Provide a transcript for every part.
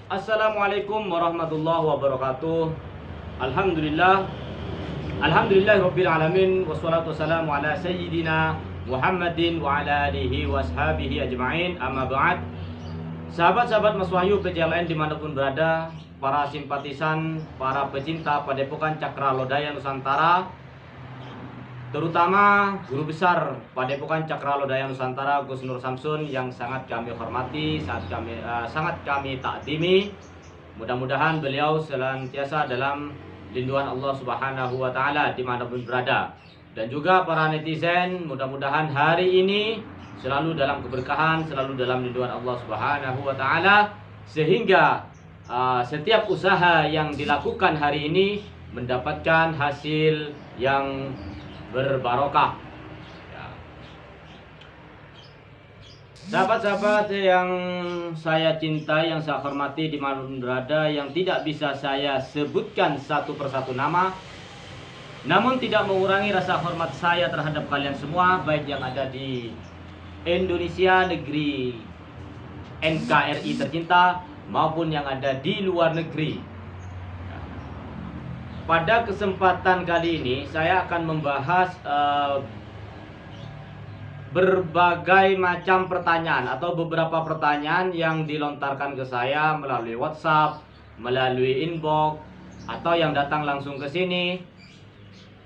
Assalamualaikum warahmatullahi wabarakatuh. Alhamdulillah. Alhamdulillahirabbil alamin wassalatu wassalamu ala sayyidina Muhammadin wa ala alihi washabihi ajma'in. Amma ba'd. Sahabat-sahabat Mas Wahyu PJLN dimanapun berada, para simpatisan, para pecinta Padepokan Cakra Lodaya Nusantara, terutama guru besar Padepokan Cakra Lodaya Nusantara Gus Nur Samsun yang sangat kami hormati, sangat kami takdimi. Mudah-mudahan beliau senantiasa dalam lindungan Allah Subhanahu wa taala dimanapun berada. Dan juga para netizen, mudah-mudahan hari ini selalu dalam keberkahan, selalu dalam lindungan Allah Subhanahu wa taala, sehingga setiap usaha yang dilakukan hari ini mendapatkan hasil yang berbarokah. Ya. Sahabat-sahabat yang saya cintai, yang saya hormati dimanapun berada, yang tidak bisa saya sebutkan satu persatu nama, namun tidak mengurangi rasa hormat saya terhadap kalian semua, baik yang ada di Indonesia, negeri NKRI tercinta, maupun yang ada di luar negeri. Pada kesempatan kali ini saya akan membahas berbagai macam pertanyaan atau beberapa pertanyaan yang dilontarkan ke saya melalui WhatsApp, melalui inbox, atau yang datang langsung ke sini.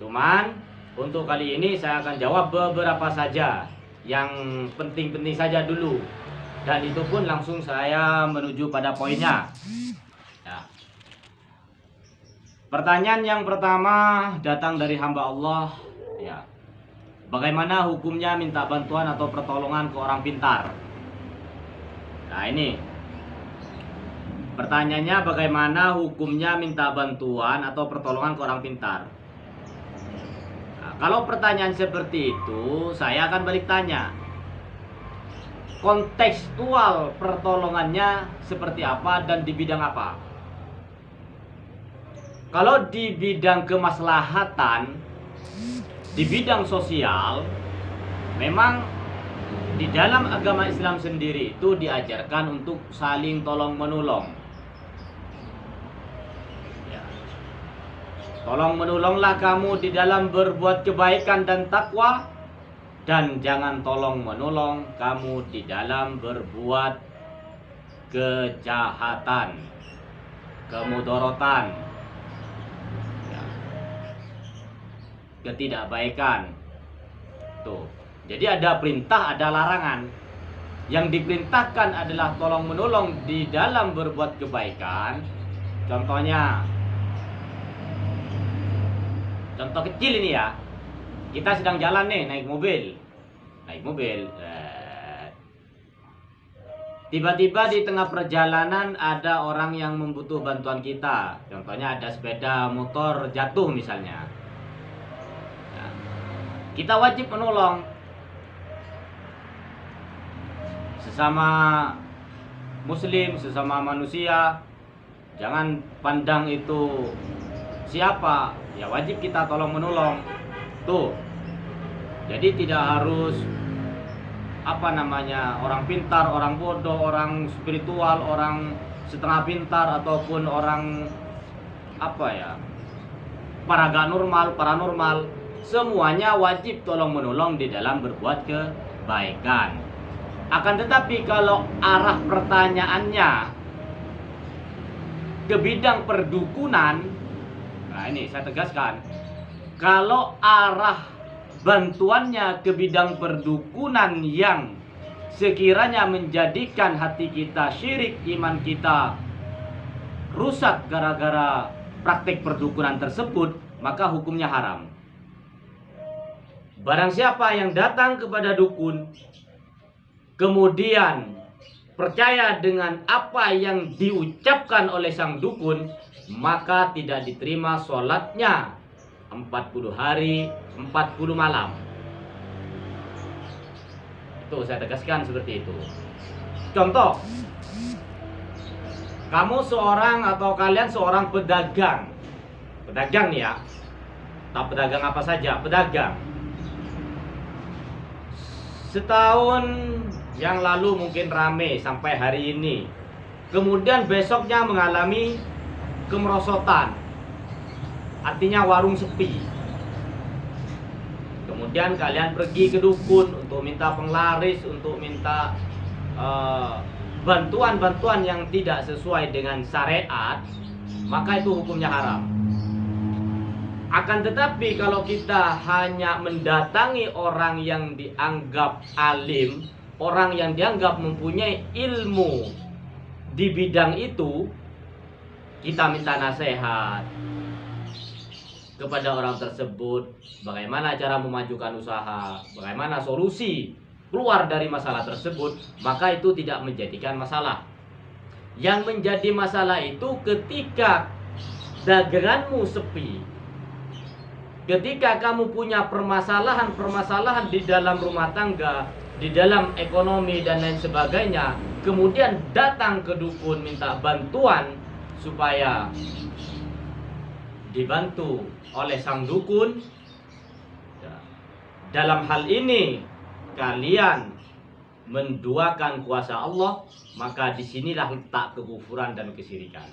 Cuman untuk kali ini saya akan jawab beberapa saja, yang penting-penting saja dulu, dan itu pun langsung saya menuju pada poinnya. Ya. Pertanyaan yang pertama datang dari hamba Allah, ya. Bagaimana hukumnya minta bantuan atau pertolongan ke orang pintar? Nah, ini pertanyaannya, bagaimana hukumnya minta bantuan atau pertolongan ke orang pintar? Nah, kalau pertanyaan seperti itu, saya akan balik tanya, kontekstual pertolongannya seperti apa dan di bidang apa? Kalau di bidang kemaslahatan, di bidang sosial, memang di dalam agama Islam sendiri itu diajarkan untuk saling tolong menolong. Ya. Tolong menolonglah kamu di dalam berbuat kebaikan dan takwa, dan jangan tolong menolong kamu di dalam berbuat kejahatan, kemudorotan, ketidakbaikan. Tuh. Jadi ada perintah, ada larangan. Yang diperintahkan adalah tolong menolong di dalam berbuat kebaikan. Contohnya, contoh kecil ini ya. Kita sedang jalan nih, naik mobil. Tiba-tiba di tengah perjalanan ada orang yang membutuh bantuan kita. Contohnya ada sepeda motor jatuh misalnya. Kita wajib menolong. Sesama muslim, sesama manusia, jangan pandang itu siapa, ya wajib kita tolong menolong. Tuh. Jadi tidak harus orang pintar, orang bodoh, orang spiritual, orang setengah pintar, ataupun orang paranormal. Semuanya wajib tolong menolong di dalam berbuat kebaikan. Akan tetapi kalau arah pertanyaannya ke bidang perdukunan, nah ini saya tegaskan, kalau arah bantuannya ke bidang perdukunan yang sekiranya menjadikan hati kita syirik, iman kita rusak gara-gara praktik perdukunan tersebut, maka hukumnya haram. Barang siapa yang datang kepada dukun, kemudian percaya dengan apa yang diucapkan oleh sang dukun, maka tidak diterima sholatnya 40 hari 40 malam. Itu saya tegaskan seperti itu. Contoh, kamu kalian seorang pedagang nih ya. Tak pedagang apa saja, pedagang. Setahun yang lalu mungkin rame sampai hari ini kemudian besoknya mengalami kemerosotan, artinya warung sepi. Kemudian kalian pergi ke dukun untuk minta penglaris, untuk minta bantuan-bantuan yang tidak sesuai dengan syariat, maka itu hukumnya haram. Akan tetapi kalau kita hanya mendatangi orang yang dianggap alim, orang yang dianggap mempunyai ilmu di bidang itu, kita minta nasihat kepada orang tersebut, bagaimana cara memajukan usaha, bagaimana solusi keluar dari masalah tersebut, maka itu tidak menjadikan masalah. Yang menjadi masalah itu ketika daganganmu sepi, ketika kamu punya permasalahan di dalam rumah tangga, di dalam ekonomi dan lain sebagainya, kemudian datang ke dukun minta bantuan supaya dibantu oleh sang dukun. Dalam hal ini kalian menduakan kuasa Allah, maka disinilah letak kekufuran dan kesyirikan.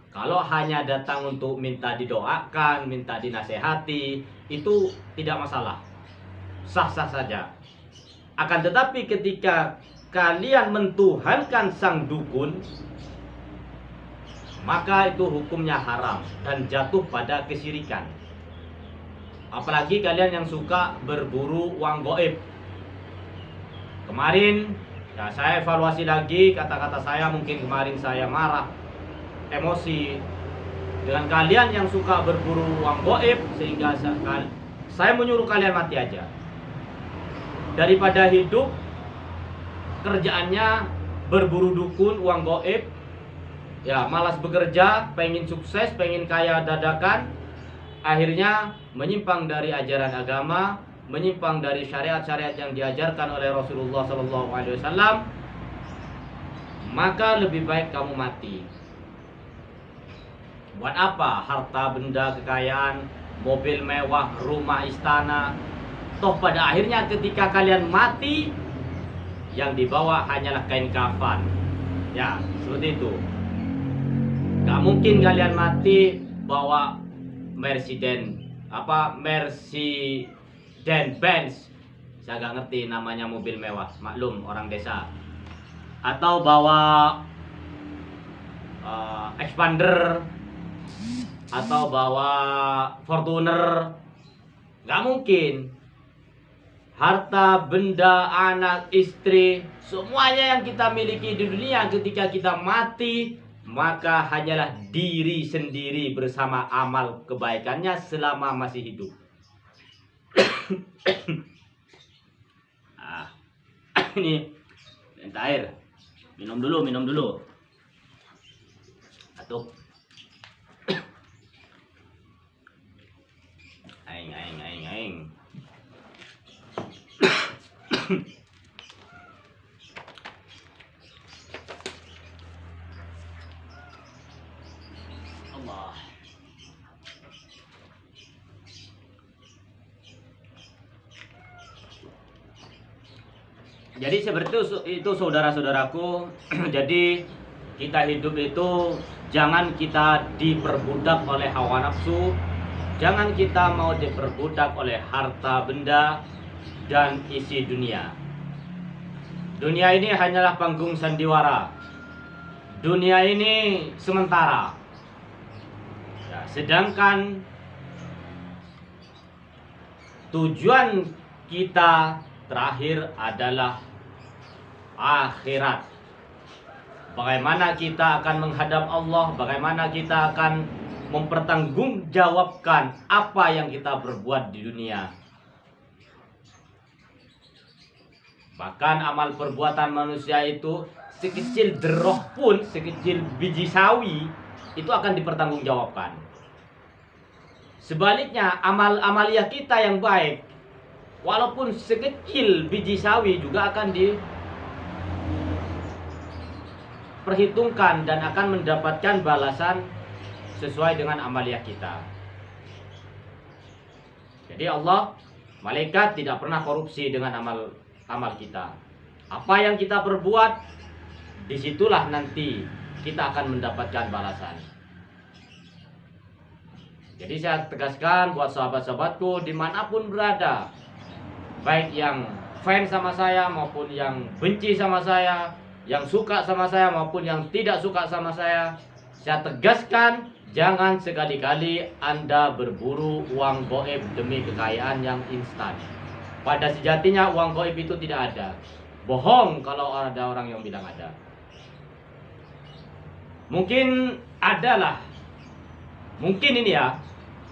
Kalau hanya datang untuk minta didoakan, minta dinasehati, itu tidak masalah, sah-sah saja. Akan tetapi ketika kalian mentuhankan sang dukun, maka itu hukumnya haram dan jatuh pada kesyirikan. Apalagi kalian yang suka berburu uang goib. Kemarin ya, saya evaluasi lagi kata-kata saya, mungkin kemarin saya marah, emosi dengan kalian yang suka berburu uang goib, sehingga saya menyuruh kalian mati aja daripada hidup kerjaannya berburu dukun uang goib. Ya, malas bekerja, pengen sukses, pengen kaya dadakan, akhirnya menyimpang dari ajaran agama, menyimpang dari syariat-syariat yang diajarkan oleh Rasulullah SAW. Maka lebih baik kamu mati. Buat apa harta benda kekayaan, mobil mewah, rumah istana? Toh pada akhirnya ketika kalian mati, yang dibawa hanyalah kain kafan. Ya, seperti itu. Gak mungkin kalian mati bawa Mercedes Benz. Saya gak ngerti namanya mobil mewah, maklum orang desa. Atau bawa Expander, atau bawa Fortuner. Gak mungkin. Harta, benda, anak, istri, semuanya yang kita miliki di dunia, ketika kita mati, maka hanyalah diri sendiri bersama amal kebaikannya selama masih hidup. Ini minta air. Minum dulu. Atuk. Aing. Allah. Jadi seperti itu saudara-saudaraku. Jadi kita hidup itu jangan kita diperbudak oleh hawa nafsu, jangan kita mau diperbudak oleh harta benda dan isi dunia. Dunia ini hanyalah panggung sandiwara. Dunia ini sementara. Ya, sedangkan tujuan kita terakhir adalah akhirat. Bagaimana kita akan menghadap Allah, bagaimana kita akan mempertanggungjawabkan apa yang kita berbuat di dunia. Bahkan amal perbuatan manusia itu sekecil deroh pun, sekecil biji sawi, itu akan dipertanggungjawabkan. Sebaliknya amal-amaliyah kita yang baik, walaupun sekecil biji sawi, juga akan diperhitungkan dan akan mendapatkan balasan sesuai dengan amaliyah kita. Jadi Allah, malaikat tidak pernah korupsi dengan amal kita. Apa yang kita perbuat, disitulah nanti kita akan mendapatkan balasan. Jadi saya tegaskan buat sahabat-sahabatku dimanapun berada, baik yang fans sama saya maupun yang benci sama saya, yang suka sama saya maupun yang tidak suka sama saya tegaskan, jangan sekali-kali Anda berburu uang goib demi kekayaan yang instan. Pada sejatinya uang goib itu tidak ada. Bohong kalau ada orang yang bilang ada. Mungkin adalah, mungkin ini ya,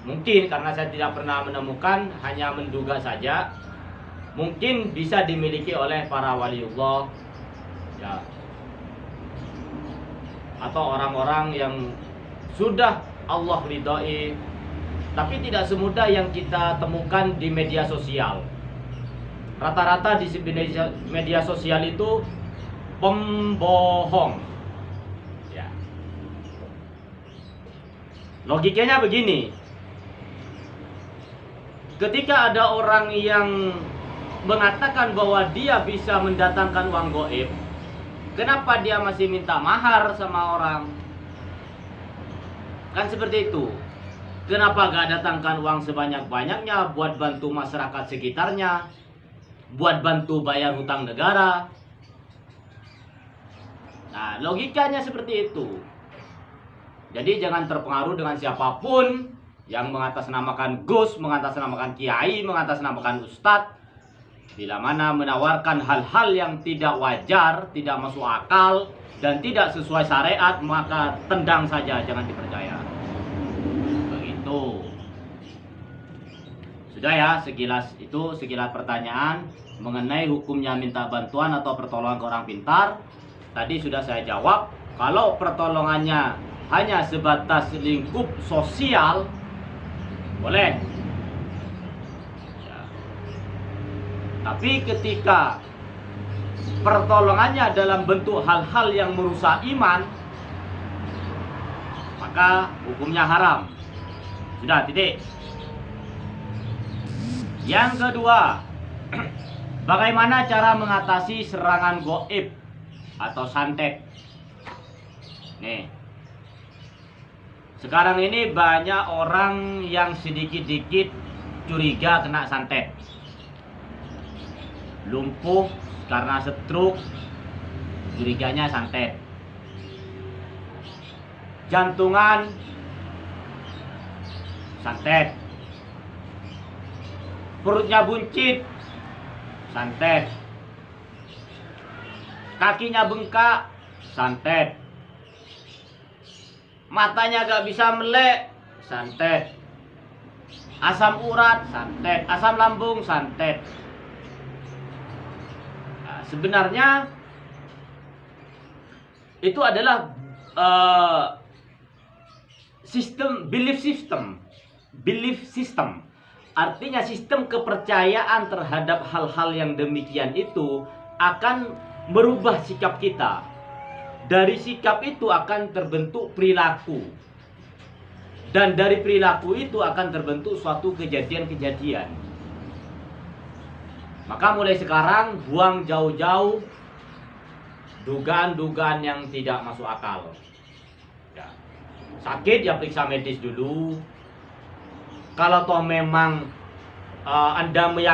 mungkin karena saya tidak pernah menemukan, hanya menduga saja, mungkin bisa dimiliki oleh para waliullah ya, atau orang-orang yang sudah Allah ridhoi, tapi tidak semudah yang kita temukan di media sosial. Rata-rata di media sosial itu pembohong ya. Logikanya begini, ketika ada orang yang mengatakan bahwa dia bisa mendatangkan uang goib, kenapa dia masih minta mahar sama orang? Kan seperti itu. Kenapa gak datangkan uang sebanyak-banyaknya buat bantu masyarakat sekitarnya, buat bantu bayar hutang negara? Nah, logikanya seperti itu. Jadi jangan terpengaruh dengan siapapun yang mengatasnamakan Gus, mengatasnamakan Kiai, mengatasnamakan Ustadz. Bila mana menawarkan hal-hal yang tidak wajar, tidak masuk akal, dan tidak sesuai syariat, maka tendang saja, jangan dipercaya. Begitu. Sudah ya, sekilas pertanyaan mengenai hukumnya minta bantuan atau pertolongan ke orang pintar. Tadi sudah saya jawab. Kalau pertolongannya hanya sebatas lingkup sosial, boleh. Ya. Tapi ketika pertolongannya dalam bentuk hal-hal yang merusak iman, maka hukumnya haram. Sudah, titik. Yang kedua, bagaimana cara mengatasi serangan gaib atau santet? Nih, sekarang ini banyak orang yang sedikit-dikit curiga kena santet. Lumpuh karena stroke, curiganya santet. Jantungan, santet. Perutnya buncit, santet. Kakinya bengkak, santet. Matanya gak bisa melek, santet. Asam urat, santet. Asam lambung, santet. Nah, sebenarnya itu adalah belief system. Artinya sistem kepercayaan terhadap hal-hal yang demikian itu akan merubah sikap kita. Dari sikap itu akan terbentuk perilaku. Dan dari perilaku itu akan terbentuk suatu kejadian-kejadian. Maka mulai sekarang buang jauh-jauh dugaan-dugaan yang tidak masuk akal. Ya. Sakit ya periksa medis dulu. Kalau toh memang Anda meyakini